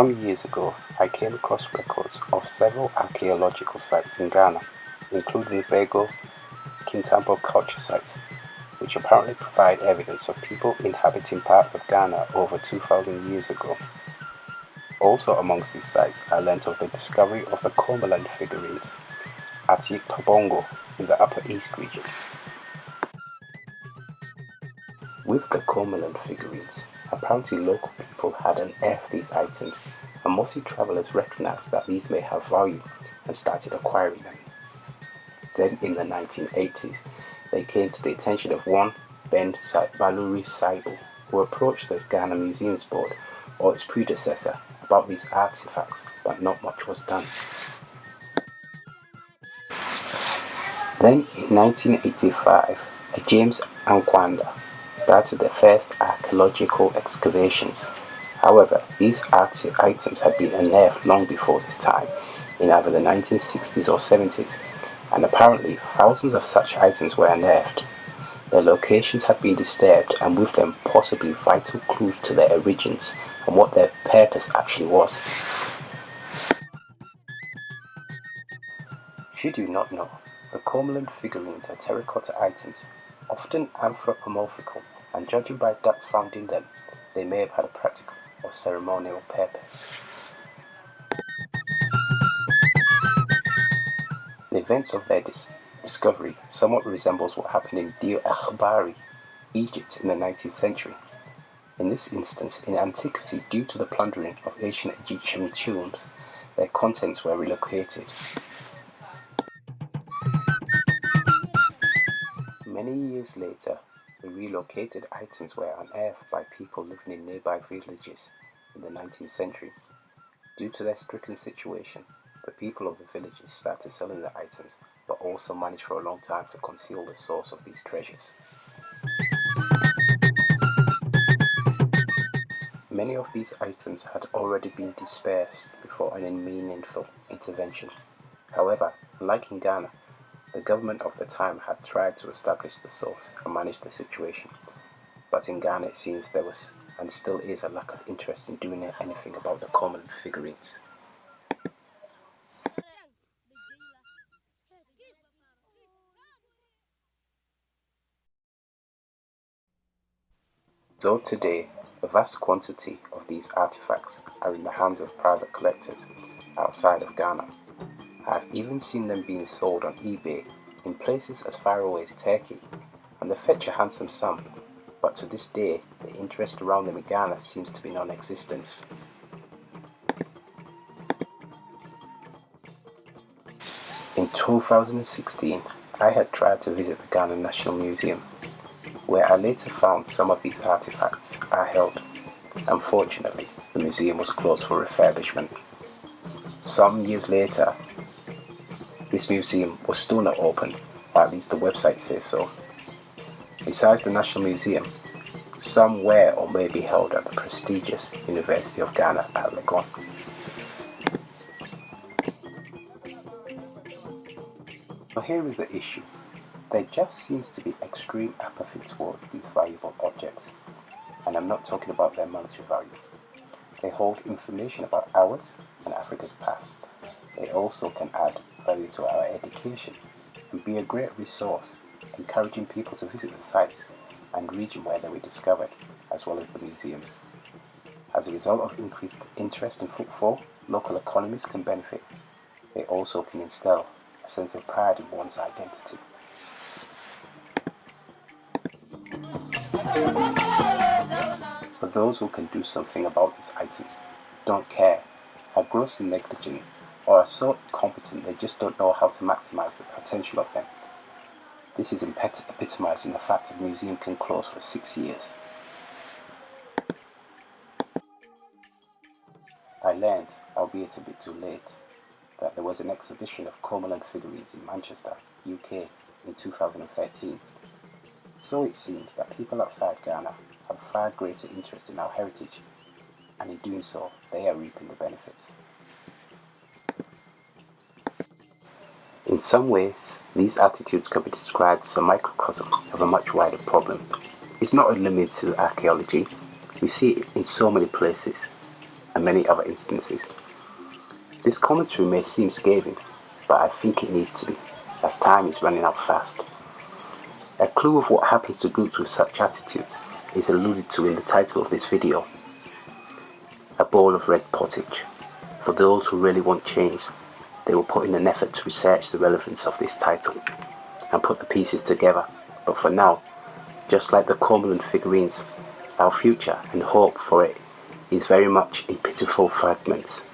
Some years ago, I came across records of several archaeological sites in Ghana, including Bego, Kintampo culture sites, which apparently provide evidence of people inhabiting parts of Ghana over 2,000 years ago. Also amongst these sites, I learnt of the discovery of the Komaland figurines at Yikpabongo in the Upper East region. With the Komaland figurines, apparently local people had unearthed these items, and Mossi travelers recognized that these may have value and started acquiring them. Then in the 1980s, they came to the attention of one Ben Baluri Saibu, who approached the Ghana Museums Board or its predecessor about these artifacts, but not much was done. Then in 1985, James Anquandah started the first archaeological excavations. However, these items had been unearthed long before this time, in either the 1960s or 70s, and apparently thousands of such items were unearthed. Their locations had been disturbed, and with them possibly vital clues to their origins and what their purpose actually was. Should you not know, the Komaland figurines are terracotta items, often anthropomorphical, and judging by ducts found in them, they may have had a practical or ceremonial purpose. The events of their discovery somewhat resembles what happened in Deir Al-Bahri, Egypt in the 19th century. In this instance, in antiquity, due to the plundering of ancient Egyptian tombs, their contents were relocated. Many years later, the relocated items were unearthed by people living in nearby villages in the 19th century. Due to their stricken situation, the people of the villages started selling the items, but also managed for a long time to conceal the source of these treasures. Many of these items had already been dispersed before an meaningful intervention. However, like in Ghana, the government of the time had tried to establish the source and manage the situation. But in Ghana it seems there was and still is a lack of interest in doing anything about the Komaland figurines. So today, a vast quantity of these artifacts are in the hands of private collectors outside of Ghana. I have even seen them being sold on eBay in places as far away as Turkey, and they fetch a handsome sum, but to this day the interest around them in Ghana seems to be non-existent. In 2016, I had tried to visit the Ghana National Museum, where I later found some of these artifacts are held. Unfortunately, the museum was closed for refurbishment. Some years later, this museum was still not open, at least the website says so. Besides the National Museum, some were or may be held at the prestigious University of Ghana at Legon. So here is the issue. There just seems to be extreme apathy towards these valuable objects, and I'm not talking about their monetary value. They hold information about ours and Africa's past. They also can add value to our education and be a great resource, encouraging people to visit the sites and region where they were discovered, as well as the museums. As a result of increased interest and footfall, local economies can benefit. They also can instill a sense of pride in one's identity. But those who can do something about these items don't care, are grossly negligent, or are so incompetent they just don't know how to maximize the potential of them. This is epitomized in the fact that the museum can close for 6 years. I learned, albeit a bit too late, that there was an exhibition of Komaland figurines in Manchester, UK in 2013. So it seems that people outside Ghana have far greater interest in our heritage, and in doing so, they are reaping the benefits. In some ways, these attitudes can be described as a microcosm of a much wider problem. It's not limited to archaeology. We see it in so many places. and many other instances. This commentary may seem scathing, but I think it needs to be, as time is running out fast. A clue of what happens to groups with such attitudes is alluded to in the title of this video. A Bowl of Red Pottage. For those who really want change, they will put in an effort to research the relevance of this title and put the pieces together, but for now, just like the Komaland figurines, our future and hope for it is very much in pitiful fragments.